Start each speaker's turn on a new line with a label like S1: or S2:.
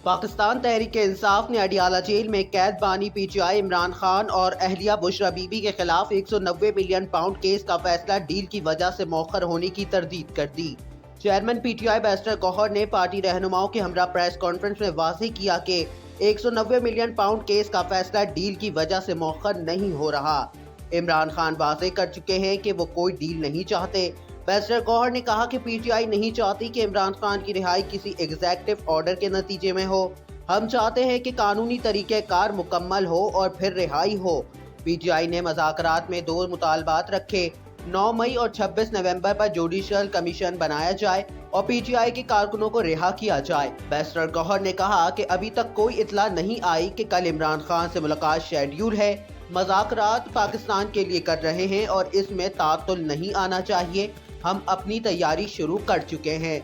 S1: पाकिस्तान तहरीक-ए-इंसाफ ने अडियाला जेल में कैद बानी पीटीआई इमरान खान और अहलिया बुशरा बीबी के खिलाफ 190 मिलियन पाउंड केस का फैसला डील की वजह से मौखर होने की तरदीद कर दी। चेयरमैन पीटीआई बैरिस्टर गौहर ने पार्टी रहनुमाओं के हमरा प्रेस कॉन्फ्रेंस में वाज़ेह किया कि 190 मिलियन पाउंड केस का फैसला डील की वजह से मौखर नहीं हो रहा। इमरान खान वाज़ेह कर चुके हैं कि वो कोई डील नहीं चाहते। बैरिस्टर गौहर ने कहा कि पीटीआई नहीं चाहती कि इमरान खान की रिहाई किसी एग्जीक्यूटिव ऑर्डर के नतीजे में हो। हम चाहते हैं कि कानूनी तरीक़ेकार मुकम्मल हो और फिर रिहाई हो। पीटीआई ने मुज़ाकरात में 2 मुतालबात रखे। 9 मई और 26 नवंबर पर जुडिशल कमीशन बनाया जाए और पीटीआई के कारकुनों को रिहा किया जाए। बैरिस्टर गौहर ने कहा कि अभी तक कोई इत्तला नहीं आई कि कल इमरान खान से मुलाकात शेड्यूल है। मुज़ाकरात पाकिस्तान के लिए कर रहे हैं और इसमें तातुल नहीं आना चाहिए। हम अपनी तैयारी शुरू कर चुके हैं।